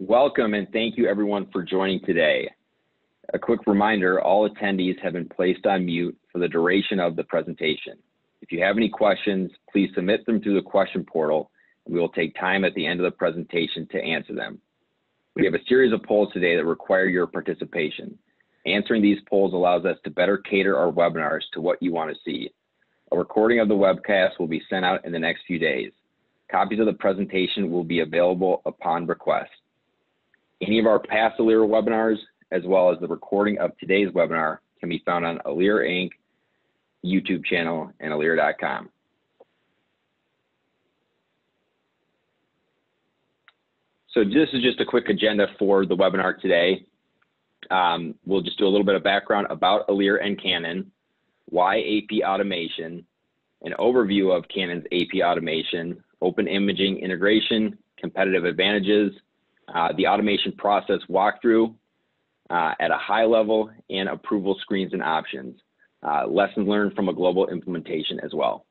Welcome and thank you everyone for joining today. A quick reminder, all attendees have been placed on mute for the duration of the presentation. If you have any questions, please submit them through the question portal and we will take time at the end of the presentation to answer them. We have a series of polls today that require your participation. Answering these polls allows us to better cater our webinars to what you want to see. A recording of the webcast will be sent out in the next few days. Copies of the presentation will be available upon request. Any of our past Elire webinars, as well as the recording of today's webinar, can be found on Elire Inc. YouTube channel and Elire.com. So this is just a quick agenda for the webinar today. We'll just do a little bit of background about Elire and Canon, why AP Automation, an overview of Canon's AP Automation, open imaging integration, competitive advantages, the automation process walkthrough at a high level, and approval screens and options. Lessons learned from a global implementation as well.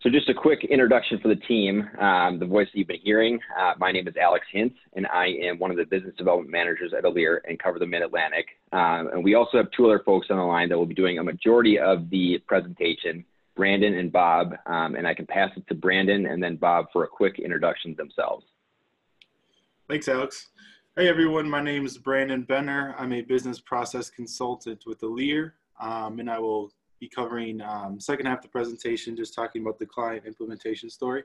So just a quick introduction for the team. The voice that you've been hearing, my name is Alex Hintz, and I am one of the business development managers at Elire and cover the Mid-Atlantic. And we also have two other folks on the line that will be doing a majority of the presentation, Brandon and Bob, and I can pass it to Brandon and then Bob for a quick introduction themselves. Thanks, Alex. Hey everyone, my name is Brandon Benner. I'm a business process consultant with Elire, and I will be covering second half of the presentation, just talking about the client implementation story.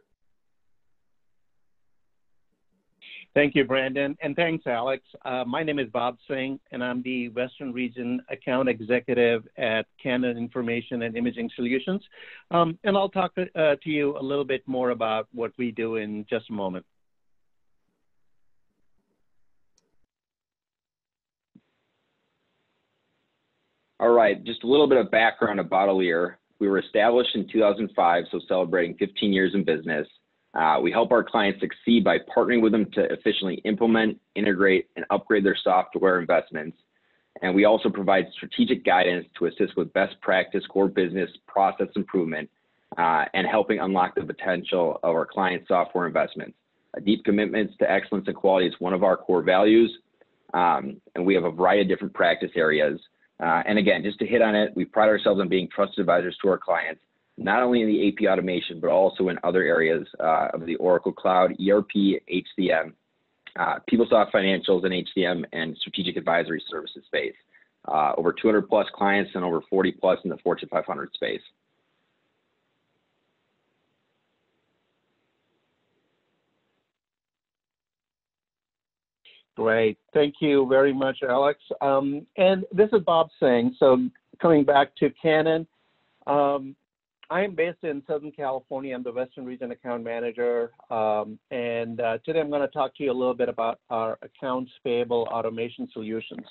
Thank you, Brandon, and thanks, Alex. My name is Bob Singh, and I'm the Western Region Account Executive at Canon Information and Imaging Solutions. And I'll talk to you a little bit more about what we do in just a moment. All right, just a little bit of background about Elire. We were established in 2005, so celebrating 15 years in business. We help our clients succeed by partnering with them to efficiently implement, integrate, and upgrade their software investments. And we also provide strategic guidance to assist with best practice core business process improvement and helping unlock the potential of our client software investments. A deep commitment to excellence and quality is one of our core values, and we have a variety of different practice areas. And again, just to hit on it, we pride ourselves on being trusted advisors to our clients, not only in the AP automation, but also in other areas of the Oracle Cloud, ERP, HCM, PeopleSoft financials and HCM, and strategic advisory services space. Over 200 plus clients and over 40 plus in the Fortune 500 space. Great. Thank you very much, Alex. And this is Bob Singh. So coming back to Canon, I am based in Southern California. I'm the Western Region Account Manager. And today I'm going to talk to you a little bit about our accounts payable automation solutions.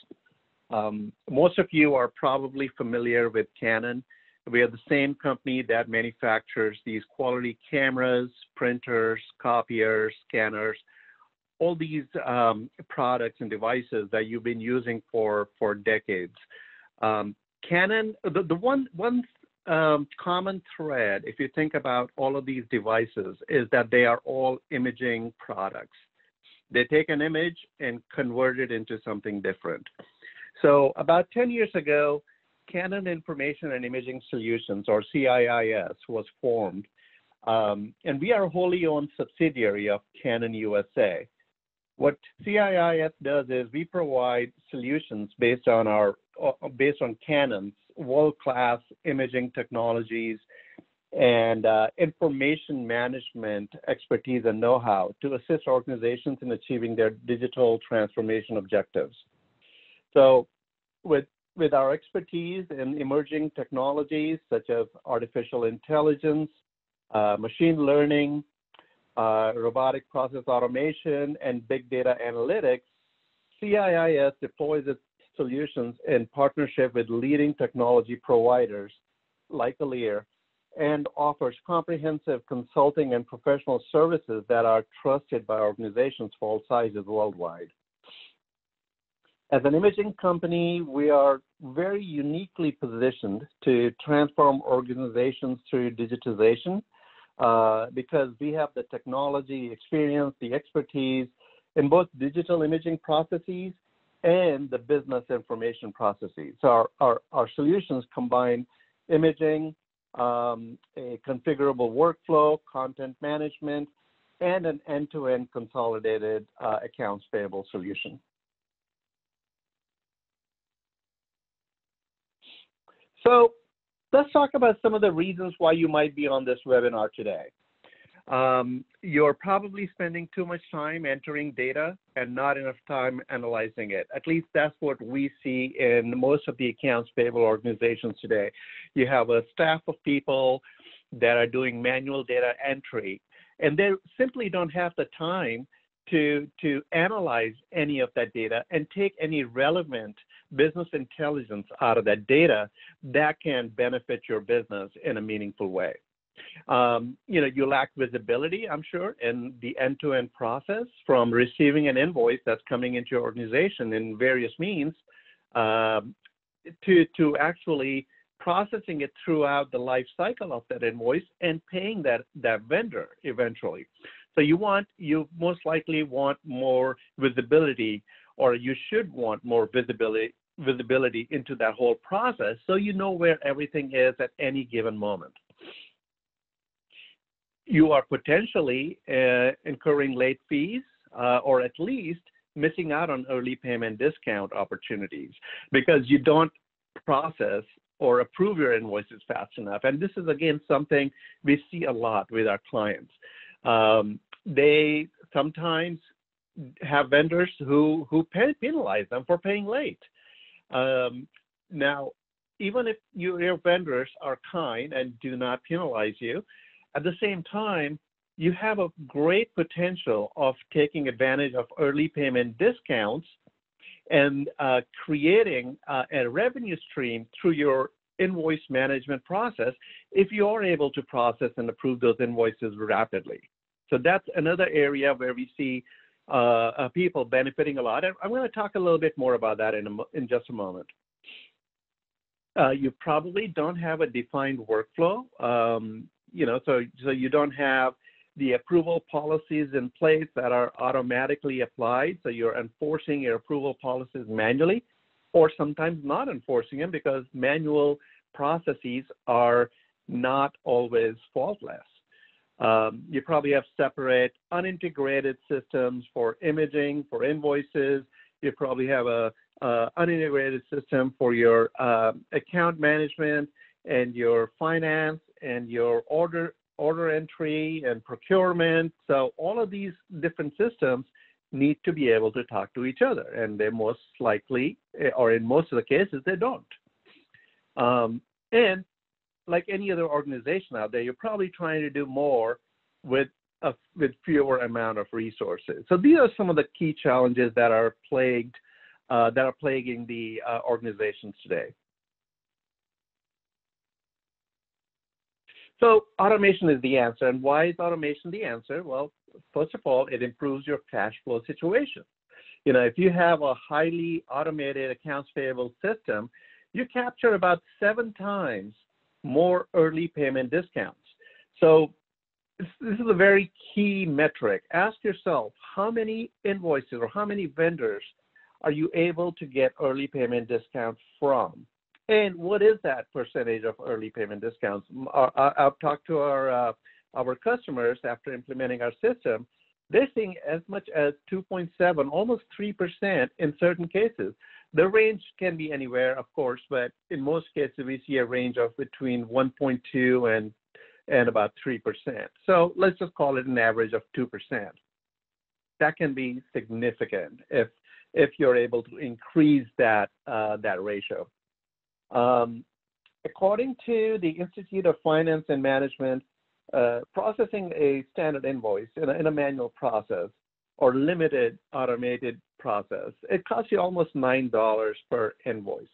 Most of you are probably familiar with Canon. We are the same company that manufactures these quality cameras, printers, copiers, scanners, all these products and devices that you've been using for decades. Canon, the one common thread, if you think about all of these devices, is that they are all imaging products. They take an image and convert it into something different. So about 10 years ago, Canon Information and Imaging Solutions, or CIIS, was formed. And we are a wholly owned subsidiary of Canon USA. What CIIS does is we provide solutions based on Canon's world-class imaging technologies and information management expertise and know-how to assist organizations in achieving their digital transformation objectives. So with our expertise in emerging technologies such as artificial intelligence, machine learning, robotic process automation, and big data analytics, CIIS deploys its solutions in partnership with leading technology providers like Elire and offers comprehensive consulting and professional services that are trusted by organizations of all sizes worldwide. As an imaging company, we are very uniquely positioned to transform organizations through digitization because we have the technology, experience, the expertise in both digital imaging processes and the business information processes. So our solutions combine imaging, a configurable workflow, content management, and an end-to-end consolidated accounts payable solution. So let's talk about some of the reasons why you might be on this webinar today. You're probably spending too much time entering data and not enough time analyzing it. At least that's what we see in most of the accounts payable organizations today. You have a staff of people that are doing manual data entry, and they simply don't have the time to analyze any of that data and take any relevant business intelligence out of that data that can benefit your business in a meaningful way. You lack visibility, I'm sure, in the end-to-end process from receiving an invoice that's coming into your organization in various means to actually processing it throughout the life cycle of that invoice and paying that vendor eventually. So you most likely want more visibility, or you should want more visibility into that whole process so you know where everything is at any given moment. You are potentially incurring late fees or at least missing out on early payment discount opportunities because you don't process or approve your invoices fast enough. And this is, again, something we see a lot with our clients. They sometimes have vendors who penalize them for paying late. Now, even if your vendors are kind and do not penalize you, at the same time, you have a great potential of taking advantage of early payment discounts and creating a revenue stream through your invoice management process if you are able to process and approve those invoices rapidly. So that's another area where we see people benefiting a lot. And I'm going to talk a little bit more about that in just a moment. You probably don't have a defined workflow, so you don't have the approval policies in place that are automatically applied. So you're enforcing your approval policies manually, or sometimes not enforcing them because manual processes are not always faultless. You probably have separate unintegrated systems for imaging, for invoices. You probably have a unintegrated system for your account management and your finance and your order entry and procurement. So all of these different systems need to be able to talk to each other, and they most likely, or in most of the cases, they don't. And like any other organization out there, you're probably trying to do more with fewer amount of resources. So these are some of the key challenges that are plaguing the organizations today. So automation is the answer. And why is automation the answer? Well, first of all, it improves your cash flow situation. If you have a highly automated accounts payable system, you capture about 7 times more early payment discounts. So this is a very key metric. Ask yourself, how many invoices or how many vendors are you able to get early payment discounts from? And what is that percentage of early payment discounts? I've talked to our customers after implementing our system. They're seeing as much as 2.7, almost 3% in certain cases. The range can be anywhere, of course, but in most cases, we see a range of between 1.2 and about 3%. So let's just call it an average of 2%. That can be significant if you're able to increase that ratio. According to the Institute of Finance and Management, processing a standard invoice in a manual process or limited automated process, it costs you almost $9 per invoice.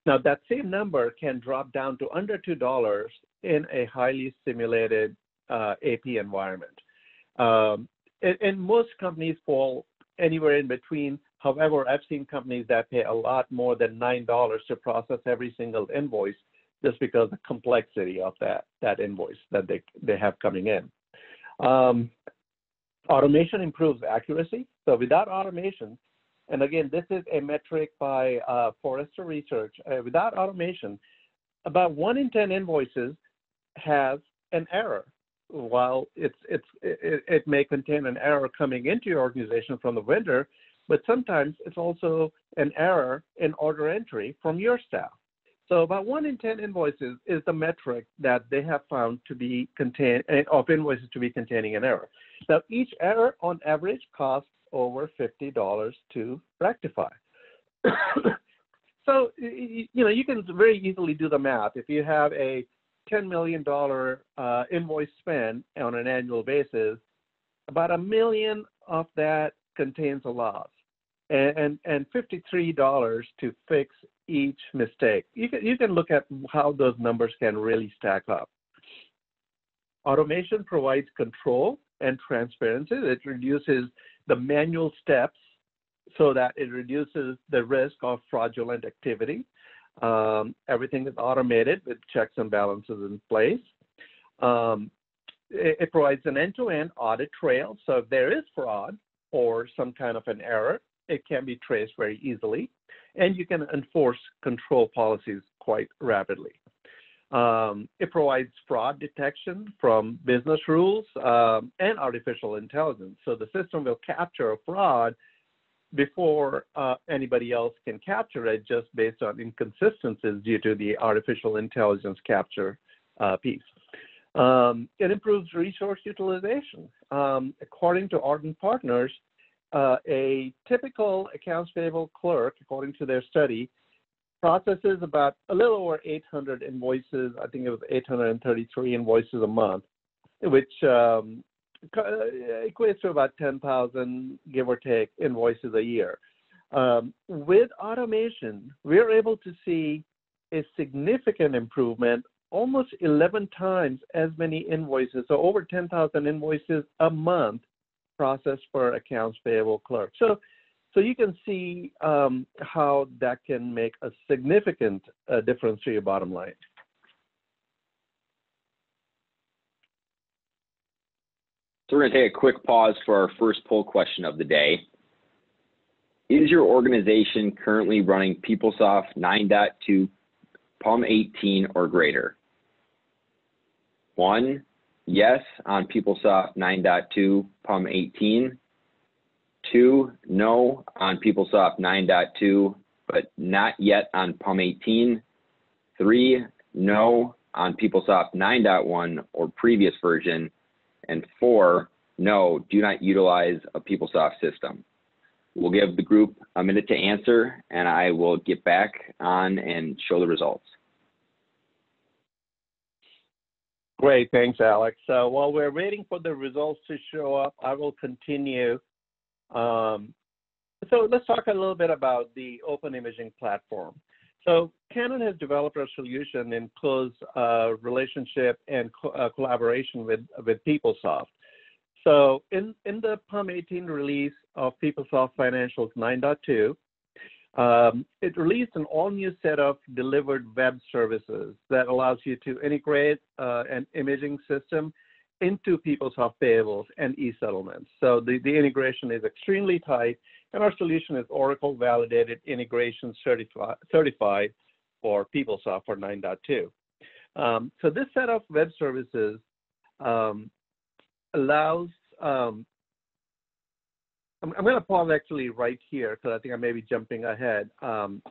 Now, that same number can drop down to under $2 in a highly simulated AP environment. And most companies fall anywhere in between. However, I've seen companies that pay a lot more than $9 to process every single invoice just because of the complexity of that invoice that they have coming in. Automation improves accuracy. So without automation, and again, this is a metric by Forrester Research, without automation, about 1 in 10 invoices has an error. While it may contain an error coming into your organization from the vendor, but sometimes it's also an error in order entry from your staff. So about 1 in 10 invoices is the metric that they have found to be of invoices to be containing an error. Now, each error on average costs over $50 to rectify. So, you can very easily do the math. If you have a $10 million invoice spend on an annual basis, about $1 million of that contains a loss, and $53 to fix each mistake. You can look at how those numbers can really stack up. Automation provides control and transparency. It reduces the manual steps so that it reduces the risk of fraudulent activity. Everything is automated with checks and balances in place. It provides an end-to-end audit trail. So if there is fraud or some kind of an error, it can be traced very easily. And you can enforce control policies quite rapidly. It provides fraud detection from business rules and artificial intelligence. So the system will capture a fraud before anybody else can capture it, just based on inconsistencies due to the artificial intelligence capture piece. It improves resource utilization. According to Ardent Partners, a typical accounts payable clerk, according to their study, processes about a little over 800 invoices. I think it was 833 invoices a month, which equates to about 10,000, give or take, invoices a year. With automation, we're able to see a significant improvement, almost 11 times as many invoices, so over 10,000 invoices a month processed per accounts payable clerk. So you can see how that can make a significant difference to your bottom line. So we're going to take a quick pause for our first poll question of the day. Is your organization currently running PeopleSoft 9.2 PUM 18 or greater? 1, yes on PeopleSoft 9.2 PUM 18. 2, no on PeopleSoft 9.2, but not yet on PUM 18. 3, no on PeopleSoft 9.1 or previous version. And 4, no, do not utilize a PeopleSoft system. We'll give the group a minute to answer, and I will get back on and show the results. Great, thanks, Alex. So while we're waiting for the results to show up, I will continue. So let's talk a little bit about the open imaging platform. So Canon has developed our solution in close relationship and collaboration with PeopleSoft. So in the PUM 18 release of PeopleSoft Financials 9.2, it released an all-new set of delivered web services that allows you to integrate an imaging system into PeopleSoft payables and e-settlements. So the integration is extremely tight, and our solution is Oracle validated integration certified for PeopleSoft for 9.2. So this set of web services allows, I'm going to pause actually right here because I think I may be jumping ahead.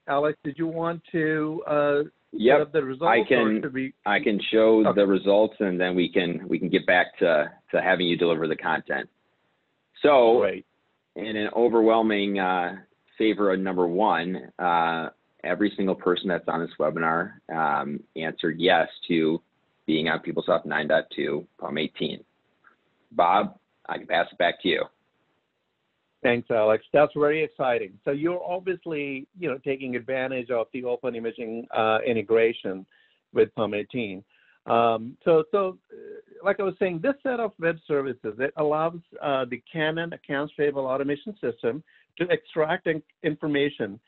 Alex, did you want to set up the results? I can show the results, and then we can get back to having you deliver the content. So, great. In an overwhelming favor of number 1, every single person that's on this webinar answered yes to being on PeopleSoft 9.2 PUM 18. Bob, I can pass it back to you. Thanks, Alex. That's very exciting. So you're obviously, taking advantage of the open imaging integration with PUM 18. So like I was saying, this set of web services, it allows the Canon Accounts Payable Automation System to extract information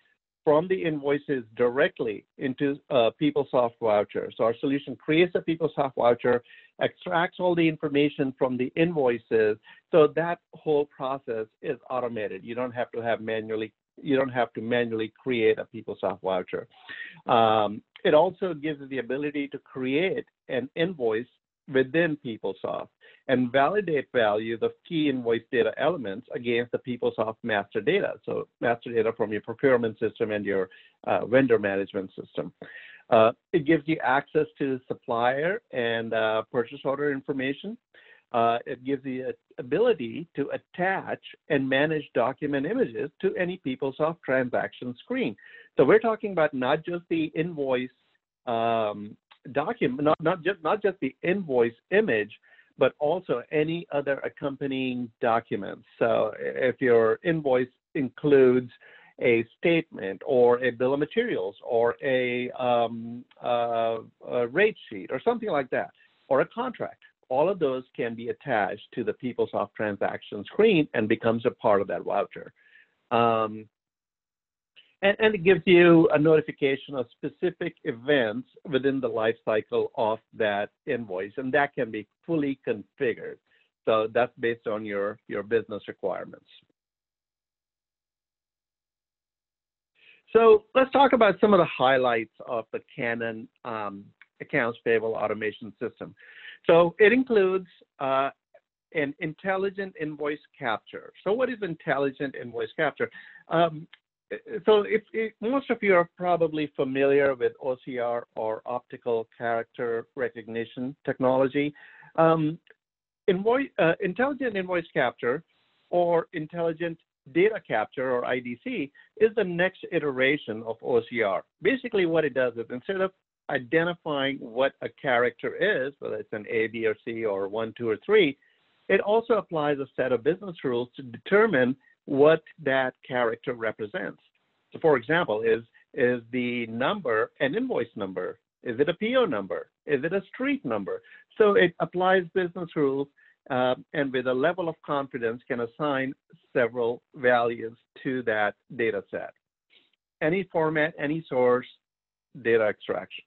from the invoices directly into a PeopleSoft voucher. So our solution creates a PeopleSoft voucher, extracts all the information from the invoices, so that whole process is automated. You don't have to manually create a PeopleSoft voucher. It also gives you the ability to create an invoice within PeopleSoft and validate value the key invoice data elements against the PeopleSoft master data. So master data from your procurement system and your vendor management system. It gives you access to supplier and purchase order information. It gives you the ability to attach and manage document images to any PeopleSoft transaction screen. So we're talking about not just the invoice document, not just the invoice image, but also any other accompanying documents. So if your invoice includes a statement or a bill of materials or a rate sheet or something like that, or a contract, all of those can be attached to the PeopleSoft transaction screen and becomes a part of that voucher. And it gives you a notification of specific events within the life cycle of that invoice, and that can be fully configured. So that's based on your business requirements. So let's talk about some of the highlights of the Canon Accounts Payable Automation System. So it includes an intelligent invoice capture. So what is intelligent invoice capture? So most of you are probably familiar with OCR or Optical Character Recognition technology. Intelligent invoice capture or intelligent data capture or IDC is the next iteration of OCR. Basically what it does is instead of identifying what a character is, whether it's an A, B, or C, or 1, 2, or 3, it also applies a set of business rules to determine what that character represents. So for example, is the number an invoice number? Is it a PO number? Is it a street number? So it applies business rules and with a level of confidence can assign several values to that data set. Any format, any source, data extraction.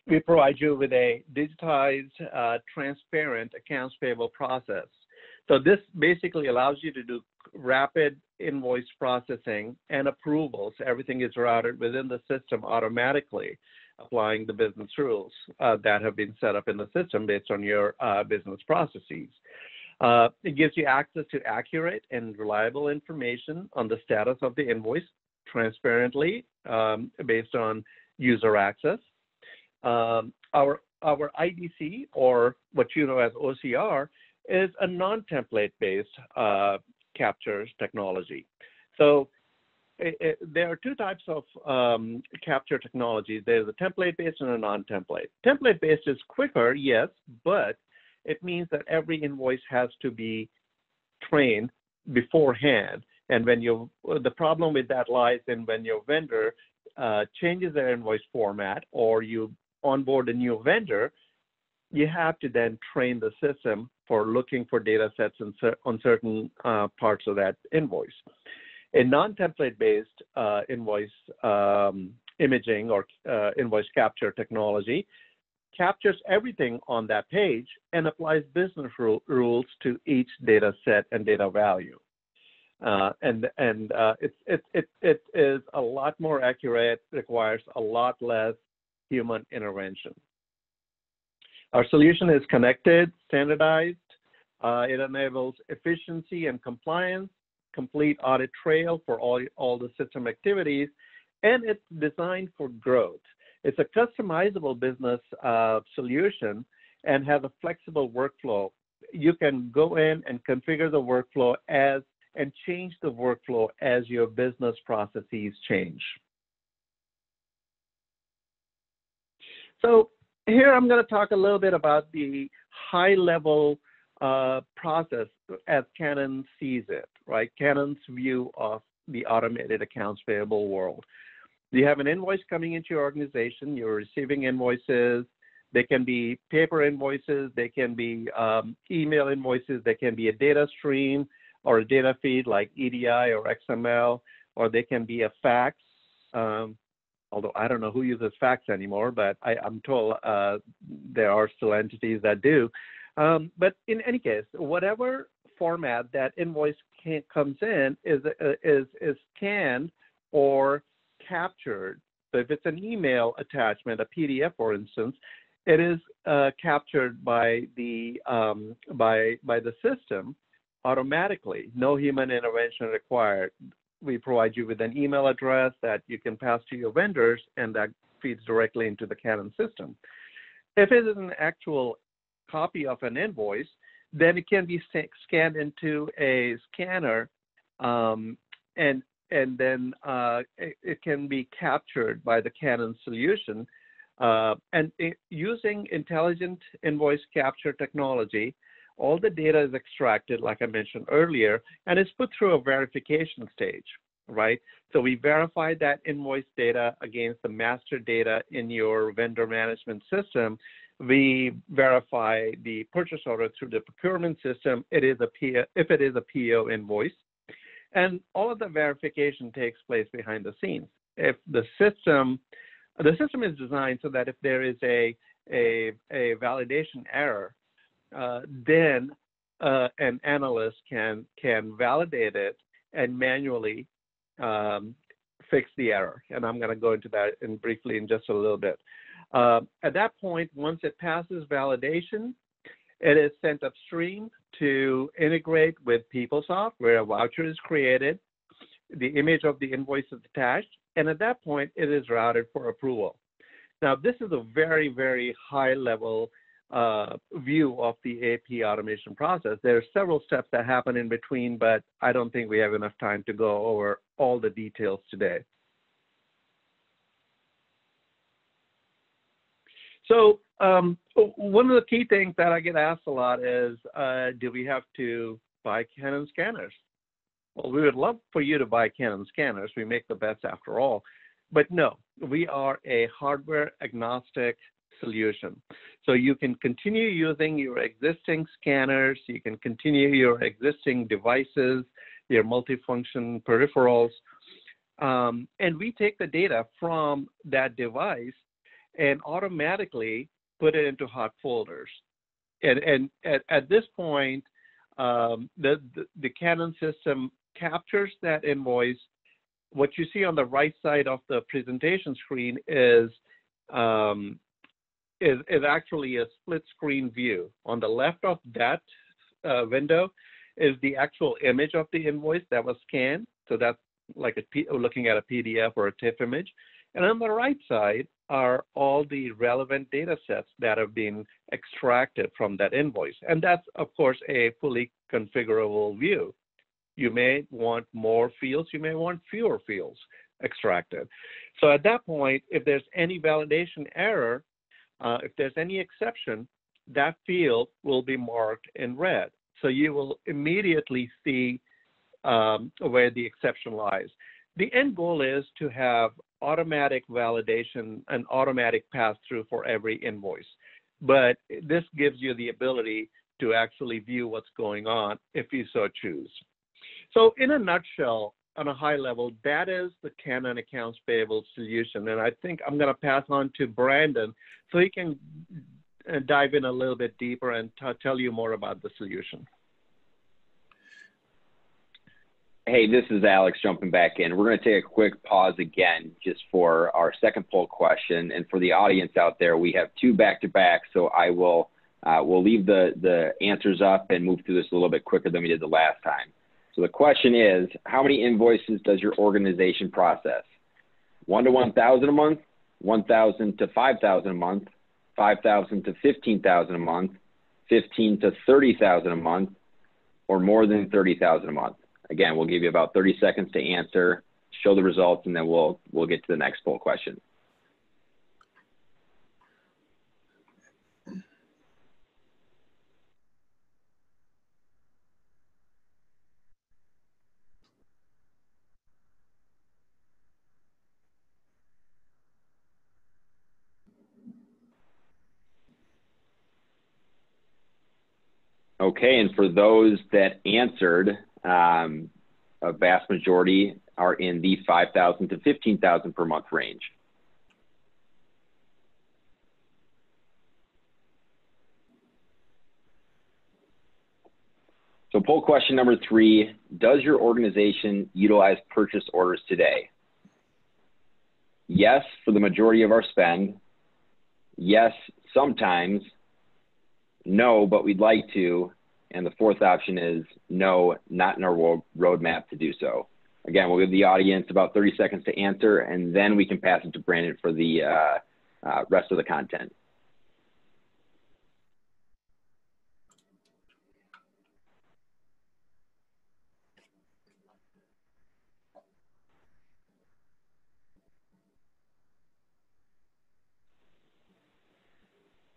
We provide you with a digitized, transparent accounts payable process. So this basically allows you to do rapid invoice processing and approvals. Everything is routed within the system automatically, applying the business rules that have been set up in the system based on your business processes. It gives you access to accurate and reliable information on the status of the invoice transparently based on user access. Our IDC, or what you know as OCR, is a non-template based captures technology. So there are two types of capture technologies. There's a template-based and a non-template. Template-based is quicker, yes, but it means that every invoice has to be trained beforehand. And when the problem with that lies in when your vendor changes their invoice format or you onboard a new vendor, you have to then train the system for looking for data sets on certain parts of that invoice. A non-template based invoice imaging or invoice capture technology captures everything on that page and applies business rules to each data set and data value. It is a lot more accurate, requires a lot less human intervention. Our solution is connected, standardized. It enables efficiency and compliance, complete audit trail for all the system activities, and it's designed for growth. It's a customizable business solution and has a flexible workflow. You can go in and configure the workflow and change the workflow as your business processes change. So here I'm going to talk a little bit about the high-level process as Canon sees it, right? Canon's view of the automated accounts payable world. You have an invoice coming into your organization, you're receiving invoices. They can be paper invoices, they can be email invoices, they can be a data stream or a data feed like EDI or XML, or they can be a fax. Although I don't know who uses fax anymore, but I'm told there are still entities that do. But in any case, whatever format that invoice comes in is scanned or captured. So if it's an email attachment, a PDF, for instance, it is captured by the system automatically. No human intervention required. We provide you with an email address that you can pass to your vendors, and that feeds directly into the Canon system. If it is an actual copy of an invoice, then it can be scanned into a scanner, and then it can be captured by the Canon solution. Using intelligent invoice capture technology, all the data is extracted, like I mentioned earlier, and it's put through a verification stage, right? So we verify that invoice data against the master data in your vendor management system. We verify the purchase order through the procurement system. If it is a PO invoice, and all of the verification takes place behind the scenes. If the system is designed so that if there is a validation error, then an analyst can validate it and manually fix the error. And I'm going to go into that briefly in just a little bit. At that point, once it passes validation, it is sent upstream to integrate with PeopleSoft, where a voucher is created, the image of the invoice is attached, and at that point, it is routed for approval. Now, this is a very, very high-level view of the AP automation process. There are several steps that happen in between, but I don't think we have enough time to go over all the details today. So one of the key things that I get asked a lot is, do we have to buy Canon scanners? Well, we would love for you to buy Canon scanners. We make the best after all. But no, we are a hardware agnostic solution. So you can continue using your existing scanners, you can continue your existing devices, your multifunction peripherals, and we take the data from that device and automatically put it into hot folders. And at this point, the Canon system captures that invoice. What you see on the right side of the presentation screen is actually a split screen view. On the left of that window is the actual image of the invoice that was scanned. So that's like looking at a PDF or a TIFF image. And on the right side are all the relevant data sets that have been extracted from that invoice. And that's, of course, a fully configurable view. You may want more fields, you may want fewer fields extracted. So at that point, if there's any validation error, if there's any exception, that field will be marked in red. So you will immediately see where the exception lies. The end goal is to have automatic validation and automatic pass-through for every invoice. But this gives you the ability to actually view what's going on if you so choose. So in a nutshell, on a high level, that is the Canon Accounts Payable solution. And I think I'm going to pass on to Brandon so he can dive in a little bit deeper and tell you more about the solution. Hey, this is Alex jumping back in. We're going to take a quick pause again just for our second poll question. And for the audience out there, we have two back-to-back, so I will we'll leave the answers up and move through this a little bit quicker than we did the last time. So the question is, how many invoices does your organization process? 1 to 1,000 a month, 1,000 to 5,000 a month, 5,000 to 15,000 a month, 15 to 30,000 a month, or more than 30,000 a month? Again, we'll give you about 30 seconds to answer, show the results, and then we'll get to the next poll question. Okay, and for those that answered, a vast majority are in the $5,000 to $15,000 per month range. So poll question number 3, does your organization utilize purchase orders today? Yes, for the majority of our spend. Yes, sometimes. No, but we'd like to. And the fourth option is no, not in our roadmap to do so. Again, we'll give the audience about 30 seconds to answer, and then we can pass it to Brandon for the rest of the content.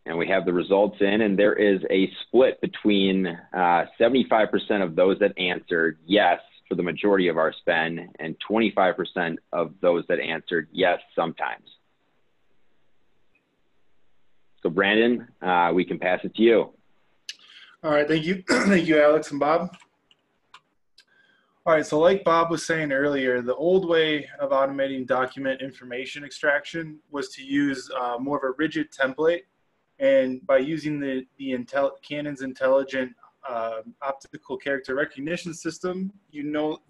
And we have the results in, and there is a split between 75% of those that answered yes for the majority of our spend and 25% of those that answered yes sometimes. So Brandon, we can pass it to you. All right, thank you. Thank you, Alex and Bob. All right, so like Bob was saying earlier, the old way of automating document information extraction was to use more of a rigid template. And by using Canon's intelligent optical character recognition system,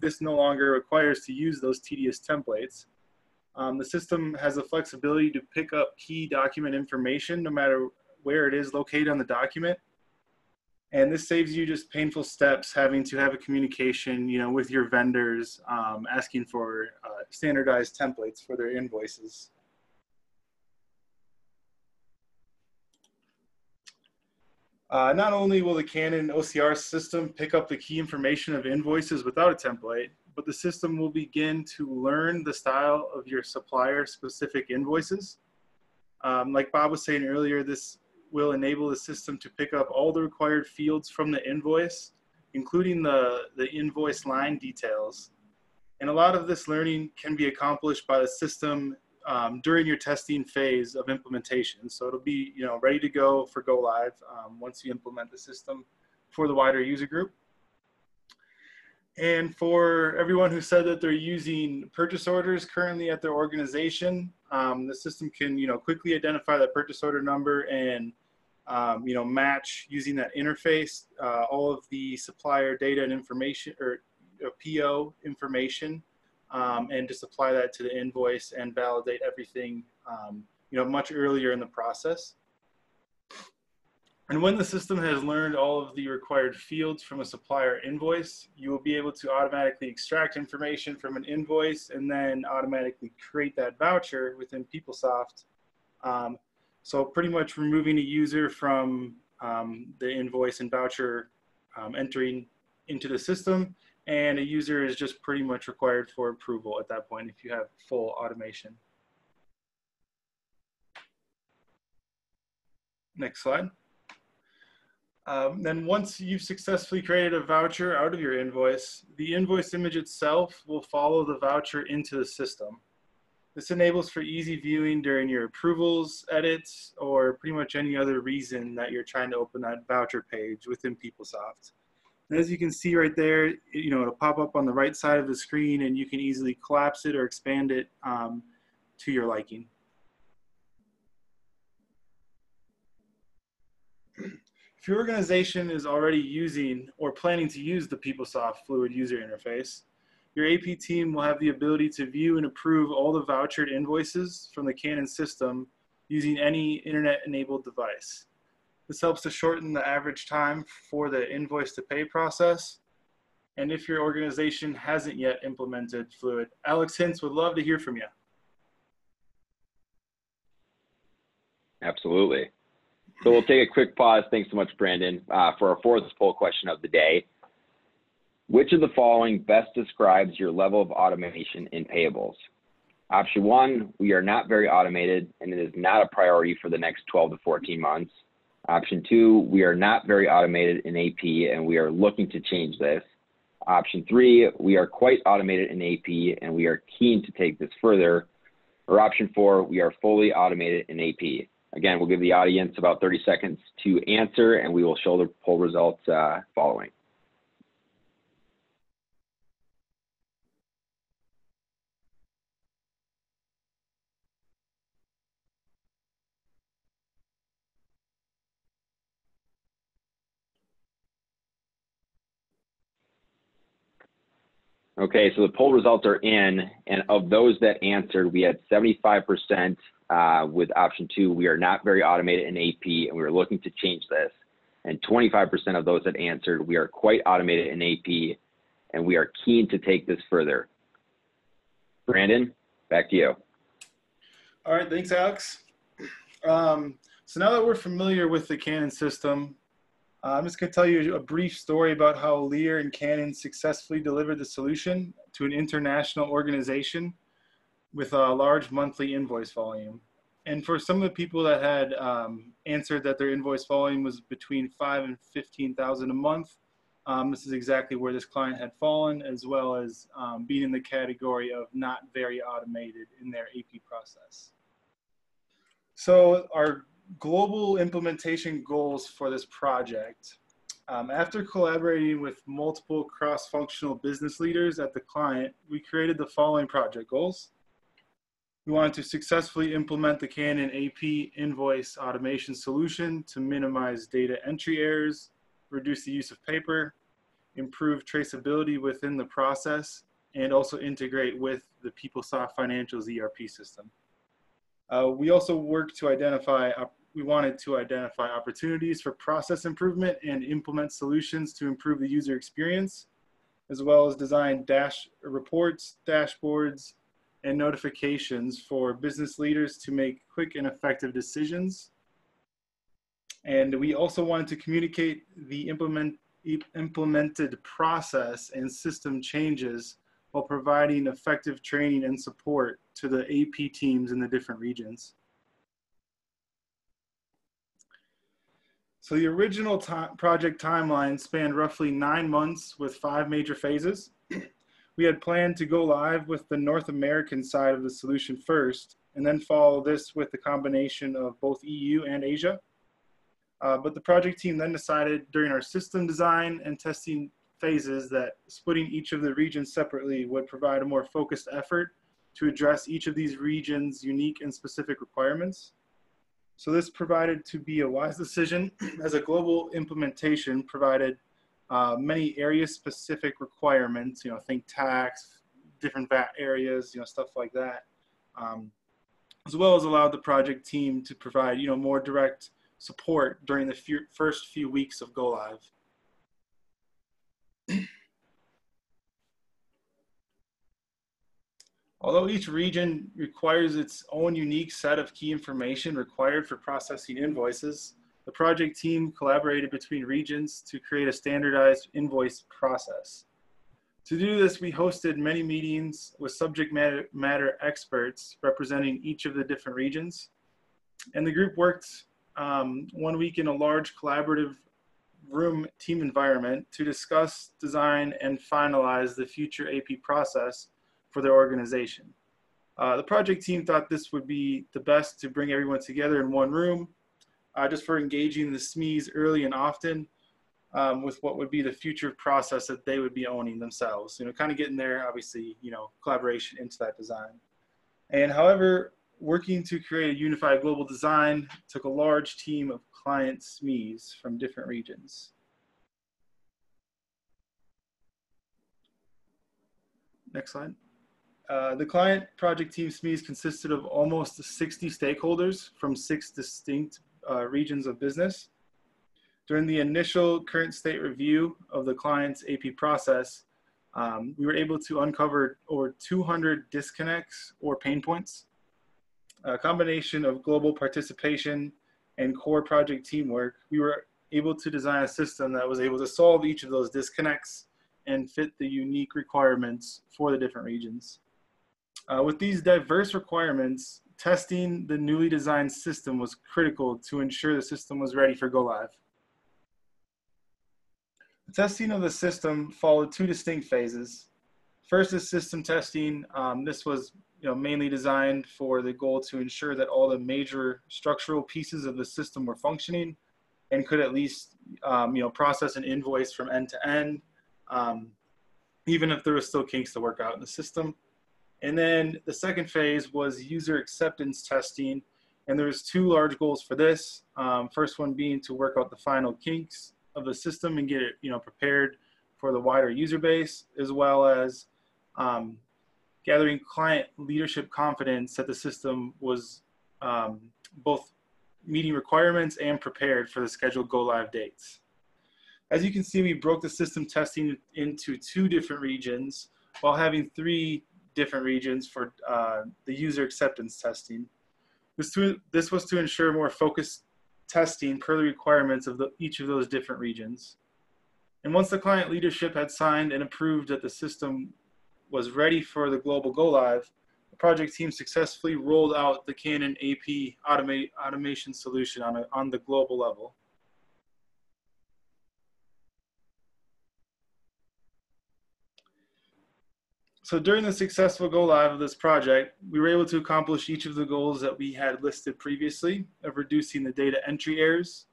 this no longer requires to use those tedious templates. The system has the flexibility to pick up key document information no matter where it is located on the document. And this saves you just painful steps having to have a communication, with your vendors, asking for standardized templates for their invoices. Not only will the Canon OCR system pick up the key information of invoices without a template, but the system will begin to learn the style of your supplier-specific invoices. Like Bob was saying earlier, this will enable the system to pick up all the required fields from the invoice, including the invoice line details. And a lot of this learning can be accomplished by the system during your testing phase of implementation. So it'll be ready to go for go live once you implement the system for the wider user group. And for everyone who said that they're using purchase orders currently at their organization, the system can quickly identify that purchase order number and match using that interface all of the supplier data and information, or PO information, and just apply that to the invoice and validate everything much earlier in the process. And when the system has learned all of the required fields from a supplier invoice, you will be able to automatically extract information from an invoice and then automatically create that voucher within PeopleSoft. So pretty much removing a user from the invoice and voucher entering into the system, and a user is just pretty much required for approval at that point if you have full automation. Next slide. Then once you've successfully created a voucher out of your invoice, the invoice image itself will follow the voucher into the system. This enables for easy viewing during your approvals, edits, or pretty much any other reason that you're trying to open that voucher page within PeopleSoft. And as you can see right there, it'll pop up on the right side of the screen, and you can easily collapse it or expand it to your liking. If your organization is already using or planning to use the PeopleSoft Fluid user interface, your AP team will have the ability to view and approve all the vouchered invoices from the Canon system using any internet-enabled device. This helps to shorten the average time for the invoice to pay process. And if your organization hasn't yet implemented Fluid, Alex Hintz would love to hear from you. Absolutely. So we'll take a quick pause. Thanks so much, Brandon, for our fourth poll question of the day. Which of the following best describes your level of automation in payables? Option 1, we are not very automated and it is not a priority for the next 12 to 14 months. Option 2, we are not very automated in AP and we are looking to change this. Option 3, we are quite automated in AP and we are keen to take this further. Or option 4, we are fully automated in AP. Again, we'll give the audience about 30 seconds to answer and we will show the poll results following. Okay, so the poll results are in, and of those that answered, we had 75% with option 2, we are not very automated in AP, and we are looking to change this. And 25% of those that answered, we are quite automated in AP, and we are keen to take this further. Brandon, back to you. All right, thanks, Alex. So now that we're familiar with the Canon system, I'm just going to tell you a brief story about how Elire and Canon successfully delivered the solution to an international organization with a large monthly invoice volume. And for some of the people that had answered that their invoice volume was between 5,000 and 15,000 a month, this is exactly where this client had fallen, as well as being in the category of not very automated in their AP process. So our global implementation goals for this project. After collaborating with multiple cross-functional business leaders at the client, we created the following project goals. We wanted to successfully implement the Canon AP Invoice Automation Solution to minimize data entry errors, reduce the use of paper, improve traceability within the process, and also integrate with the PeopleSoft Financials ERP system. We also worked to identify, we wanted to identify opportunities for process improvement and implement solutions to improve the user experience, as well as design reports, dashboards, and notifications for business leaders to make quick and effective decisions. And we also wanted to communicate the implemented process and system changes while providing effective training and support to the AP teams in the different regions. So the original project timeline spanned roughly 9 months with 5 major phases. We had planned to go live with the North American side of the solution first, and then follow this with the combination of both EU and Asia. But the project team then decided during our system design and testing phases that splitting each of the regions separately would provide a more focused effort to address each of these regions' unique and specific requirements. So this provided to be a wise decision, as a global implementation provided many area-specific requirements, think tax, different VAT areas, stuff like that, as well as allowed the project team to provide, more direct support during the first few weeks of go live. Although each region requires its own unique set of key information required for processing invoices, the project team collaborated between regions to create a standardized invoice process. To do this, we hosted many meetings with subject matter experts representing each of the different regions. And the group worked 1 week in a large collaborative room team environment to discuss, design, and finalize the future AP process for their organization. The project team thought this would be the best to bring everyone together in one room, just for engaging the SMEs early and often with what would be the future process that they would be owning themselves. Kind of getting there, obviously, collaboration into that design. And however, working to create a unified global design took a large team of client SMEs from different regions. Next slide. The client project team SMEs consisted of almost 60 stakeholders from 6 distinct regions of business. During the initial current state review of the client's AP process, we were able to uncover over 200 disconnects or pain points. A combination of global participation and core project teamwork, we were able to design a system that was able to solve each of those disconnects and fit the unique requirements for the different regions. With these diverse requirements, testing the newly designed system was critical to ensure the system was ready for go live. The testing of the system followed 2 distinct phases. First is system testing. This was mainly designed for the goal to ensure that all the major structural pieces of the system were functioning and could at least process an invoice from end to end, even if there was still kinks to work out in the system. And then the second phase was user acceptance testing, and there was 2 large goals for this. First one being to work out the final kinks of the system and get it prepared for the wider user base, as well as gathering client leadership confidence that the system was both meeting requirements and prepared for the scheduled go-live dates. As you can see, we broke the system testing into 2 different regions while having 3 different regions for the user acceptance testing. This was to ensure more focused testing per the requirements of each of those different regions. And once the client leadership had signed and approved that the system was ready for the global go-live, the project team successfully rolled out the Canon AP Automation Solution on the global level. So during the successful go-live of this project, we were able to accomplish each of the goals that we had listed previously of reducing the data entry errors,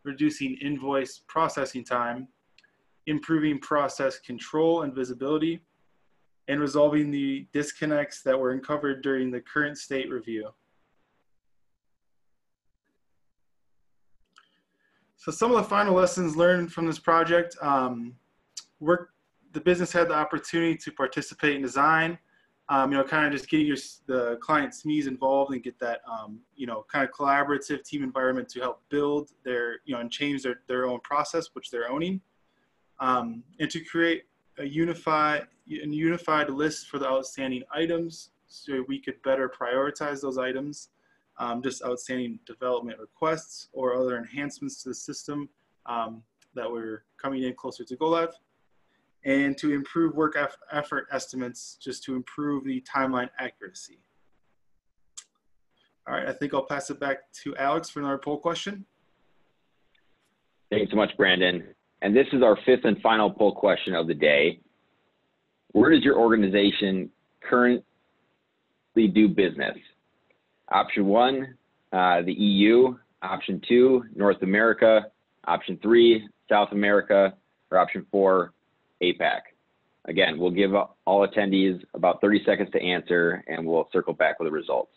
reducing invoice processing time, improving process control and visibility, and resolving the disconnects that were uncovered during the current state review. So some of the final lessons learned from this project, the business had the opportunity to participate in design, kind of just getting the client SMEs involved and get that, kind of collaborative team environment to help build their, and change their own process, which they're owning, and to create a unified list for the outstanding items so we could better prioritize those items, just outstanding development requests or other enhancements to the system that were coming in closer to go live, and to improve work effort estimates just to improve the timeline accuracy. All right, I think I'll pass it back to Alex for another poll question. Thanks so much, Brandon. And this is our 5th and final poll question of the day. Where does your organization currently do business? Option 1, the EU. Option 2, North America. Option 3, South America. Or option 4, APAC. Again, we'll give all attendees about 30 seconds to answer, and we'll circle back with the results.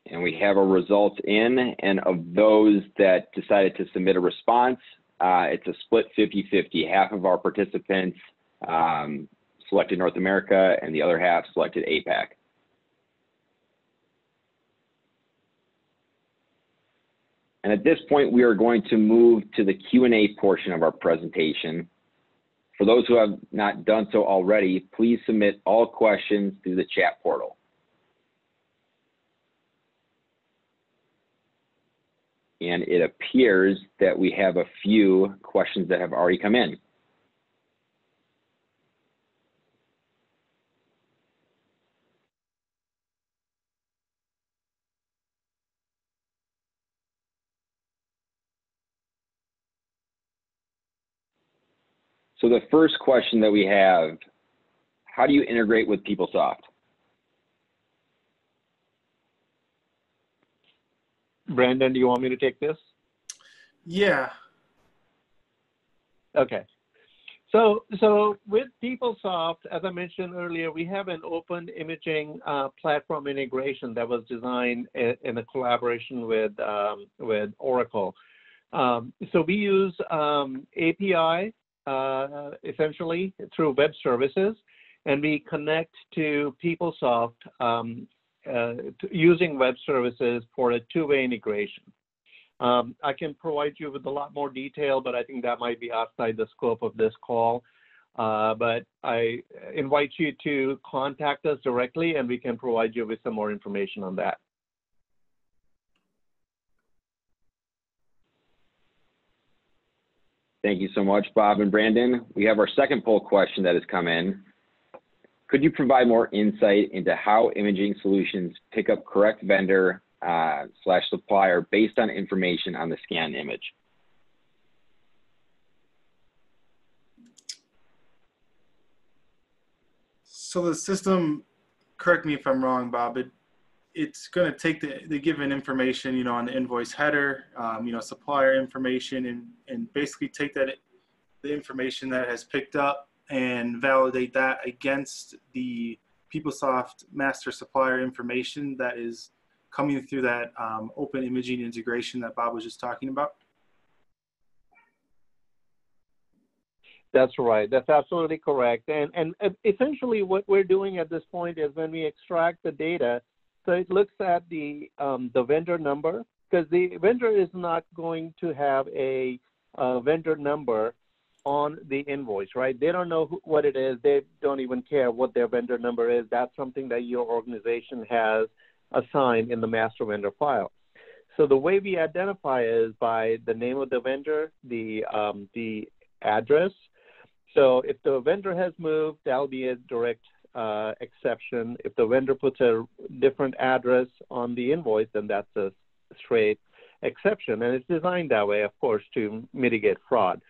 And we have our results in, and of those that decided to submit a response, it's a split 50-50. Half of our participants selected North America, and the other half selected APAC. And at this point, we are going to move to the Q&A portion of our presentation. For those who have not done so already, please submit all questions through the chat portal. And it appears that we have a few questions that have already come in. So the first question that we have, how do you integrate with PeopleSoft? Brandon, do you want me to take this? Yeah. Okay. So with PeopleSoft, as I mentioned earlier, we have an open imaging platform integration that was designed in a collaboration with Oracle. So we use API essentially through web services, and we connect to PeopleSoft using web services for a 2-way integration. I can provide you with a lot more detail, but I think that might be outside the scope of this call. But I invite you to contact us directly, and we can provide you with some more information on that. Thank you so much, Bob and Brandon. We have our second poll question that has come in. Could you provide more insight into how imaging solutions pick up correct vendor / supplier based on information on the scanned image? So the system, correct me if I'm wrong, Bob, it it's going to take the given information, you know, on the invoice header, you know, supplier information, and basically take that, the information that it has picked up, and validate that against the PeopleSoft master supplier information that is coming through that open imaging integration that Bob was just talking about. That's right. That's absolutely correct. And essentially what we're doing at this point is when we extract the data, so it looks at the vendor number, because the vendor is not going to have a vendor number on the invoice, right? They don't know what it is. They don't even care what their vendor number is. That's something that your organization has assigned in the master vendor file. So the way we identify is by the name of the vendor, the address. So if the vendor has moved, that'll be a direct exception. If the vendor puts a different address on the invoice, then that's a straight exception. And it's designed that way, of course, to mitigate fraud.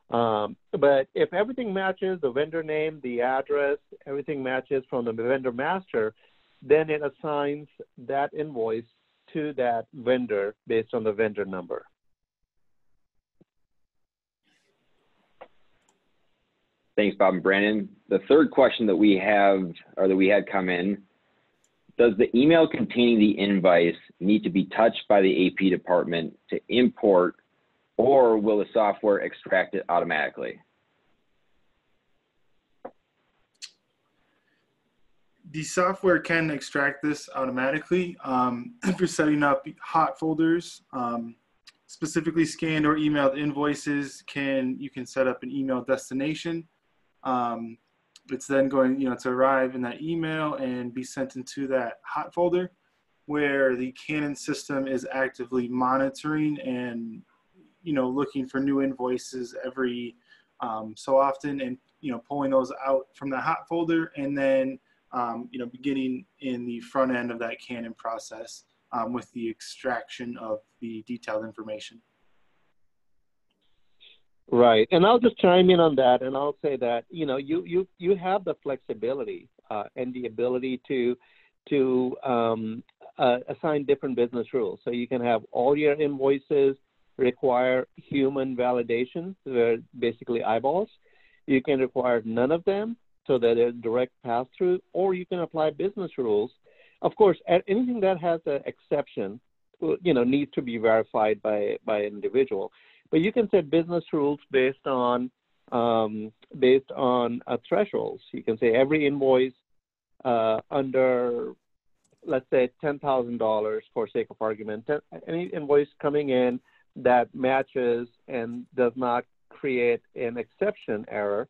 But if everything matches, the vendor name, the address, everything matches from the vendor master, then it assigns that invoice to that vendor based on the vendor number. Thanks, Bob and Brandon. The third question that we have, or that we had come in, does the email containing the invoice need to be touched by the AP department to import, or will the software extract it automatically? The software can extract this automatically. If you're setting up hot folders, specifically scanned or emailed invoices, you can set up an email destination. It's then going, you know, to arrive in that email and be sent into that hot folder, where the Canon system is actively monitoring and, you know, looking for new invoices every so often, and, you know, pulling those out from the hot folder, and then you know, beginning in the front end of that Canon process with the extraction of the detailed information. Right, and I'll just chime in on that, and I'll say that, you know, you have the flexibility and the ability to assign different business rules. So you can have all your invoices require human validation, they're basically eyeballs. You can require none of them, so that it's direct pass-through, or you can apply business rules. Of course, anything that has an exception, you know, needs to be verified by an individual. But you can set business rules based on thresholds. You can say every invoice under, let's say, $10,000 for sake of argument, any invoice coming in that matches and does not create an exception error.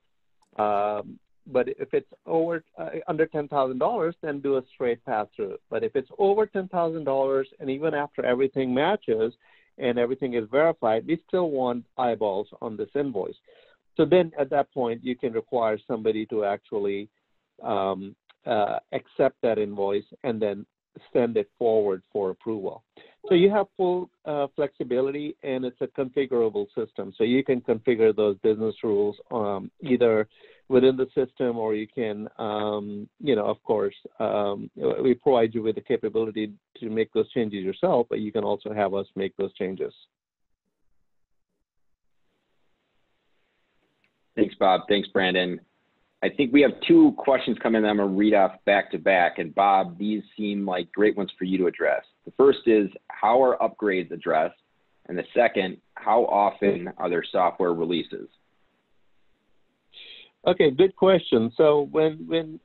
But if it's over under $10,000, then do a straight pass-through. But if it's over $10,000, and even after everything matches and everything is verified, we still want eyeballs on this invoice. So then at that point, you can require somebody to actually accept that invoice and then send it forward for approval. So you have full flexibility, and it's a configurable system. So you can configure those business rules either within the system, or you can, you know, of course, we provide you with the capability to make those changes yourself, but you can also have us make those changes. Thanks, Bob. Thanks, Brandon. I think we have two questions coming that I'm going to read off back to back. And Bob, these seem like great ones for you to address. The first is, how are upgrades addressed? And the second, how often are there software releases? Okay, good question. So when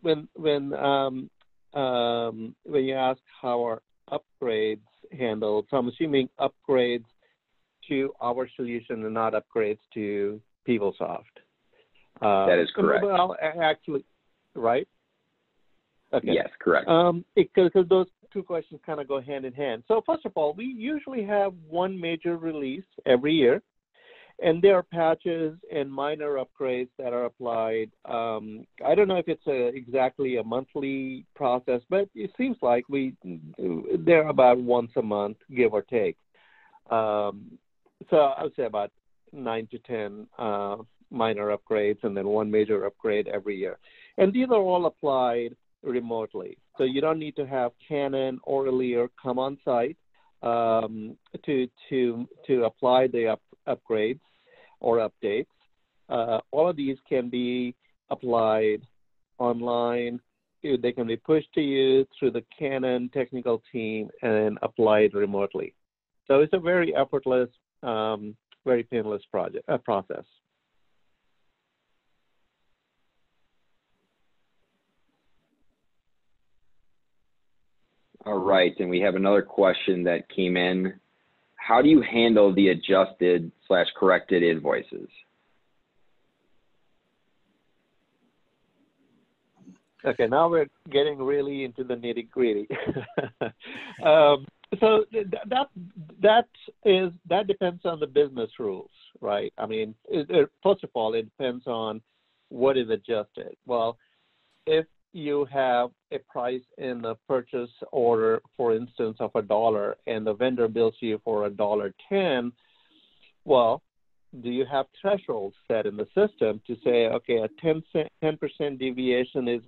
you ask how are upgrades handled, so I'm assuming upgrades to our solution and not upgrades to PeopleSoft. That is correct. Well, actually, right? Okay. Yes, correct. Because those two questions kind of go hand in hand. So first of all, we usually have one major release every year, and there are patches and minor upgrades that are applied. I don't know if it's exactly a monthly process, but it seems like they're about once a month, give or take. So I would say about 9 to 10 minor upgrades, and then one major upgrade every year. And these are all applied remotely. So you don't need to have Canon or Elire come on site to apply the upgrades or updates. All of these can be applied online. They can be pushed to you through the Canon technical team and applied remotely. So it's a very effortless, very painless process. All right, and we have another question that came in. How do you handle the adjusted/corrected invoices? Okay, now we're getting really into the nitty-gritty. So that depends on the business rules, right? I mean, first of all, it depends on what is adjusted. Well, if you have a price in the purchase order, for instance, of $1, and the vendor bills you for $1.10, well, do you have thresholds set in the system to say, okay, a 10% deviation is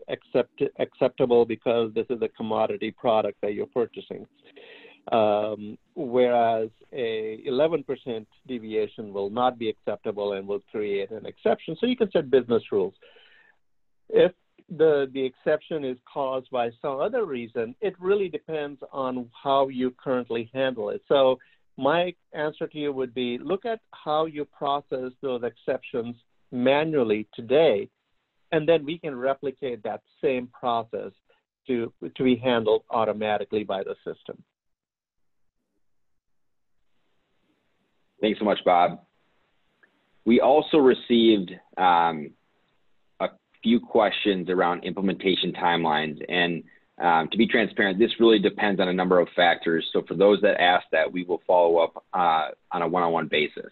acceptable because this is a commodity product that you're purchasing, whereas a 11% deviation will not be acceptable and will create an exception. So you can set business rules. If the exception is caused by some other reason, it really depends on how you currently handle it. So my answer to you would be, look at how you process those exceptions manually today, and then we can replicate that same process to be handled automatically by the system. Thanks so much, Bob. We also received a few questions around implementation timelines, and to be transparent, this really depends on a number of factors. So for those that ask that, we will follow up on a one-on-one basis.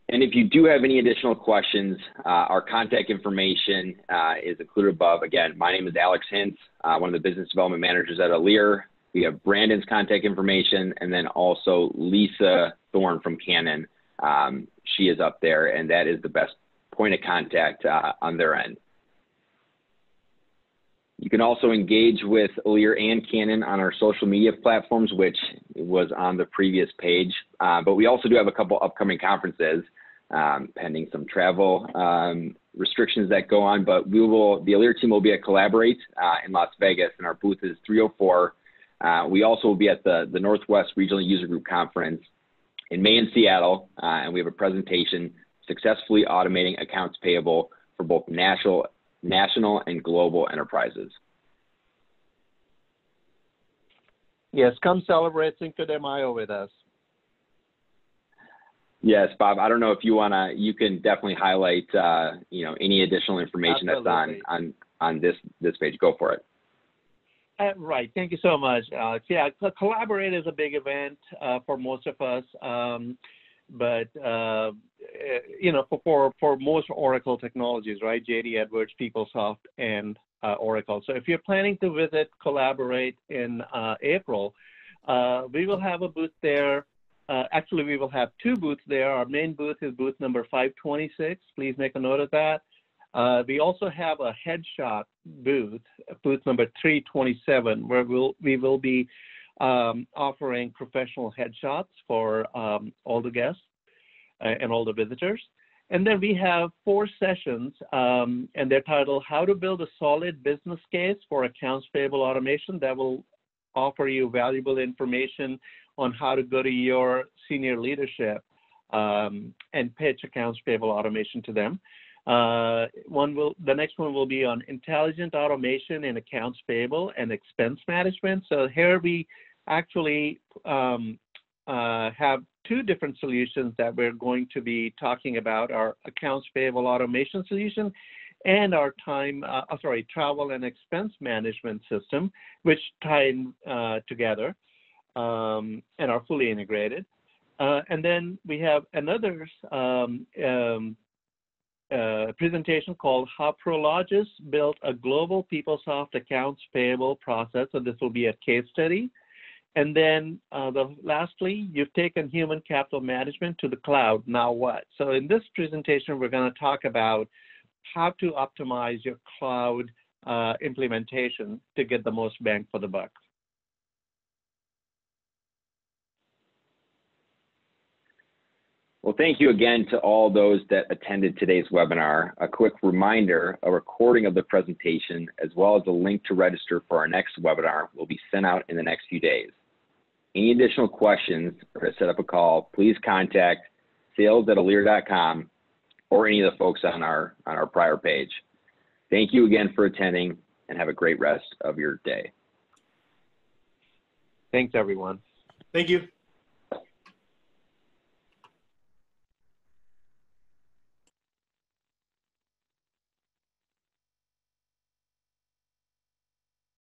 And if you do have any additional questions, our contact information is included above. Again, my name is Alex Hintz, one of the business development managers at Elire. We have Brandon's contact information, and then also Lisa Thorne from Canon. She is up there, and that is the best point of contact on their end. You can also engage with Elire and Canon on our social media platforms, which was on the previous page. But we also do have a couple upcoming conferences, pending some travel restrictions that go on. But the Elire team will be at Collaborate in Las Vegas, and our booth is 304. We also will be at the Northwest Regional User Group Conference in May in Seattle, and we have a presentation successfully automating accounts payable for both national and global enterprises. Yes, come celebrate Cinco de Mayo with us. Yes, Bob. I don't know if you can definitely highlight any additional information Absolutely. That's on this page. Go for it. Right. Thank you so much, Alex. Yeah, Collaborate is a big event for most of us, but for most Oracle technologies, right? JD Edwards, PeopleSoft, and Oracle. So if you're planning to visit Collaborate in April, we will have a booth there. Actually, we will have two booths there. Our main booth is booth number 526. Please make a note of that. We also have a headshot booth number 327, where we will be offering professional headshots for all the guests and all the visitors. And then we have 4 sessions, and they're titled How to Build a Solid Business Case for Accounts Payable Automation, that will offer you valuable information on how to go to your senior leadership and pitch accounts payable automation to them. The next one will be on intelligent automation in accounts payable and expense management. So here we actually have 2 different solutions that we're going to be talking about: our accounts payable automation solution and our travel and expense management system, which tie in together and are fully integrated. And then we have another presentation called How Prologis Built a Global PeopleSoft Accounts Payable Process. So this will be a case study. And then lastly, you've taken human capital management to the cloud. Now what? So in this presentation, we're going to talk about how to optimize your cloud implementation to get the most bang for the buck. Well, thank you again to all those that attended today's webinar. A quick reminder, a recording of the presentation, as well as a link to register for our next webinar will be sent out in the next few days. Any additional questions or to set up a call, please contact sales@elire.com or any of the folks on our prior page. Thank you again for attending and have a great rest of your day. Thanks, everyone. Thank you.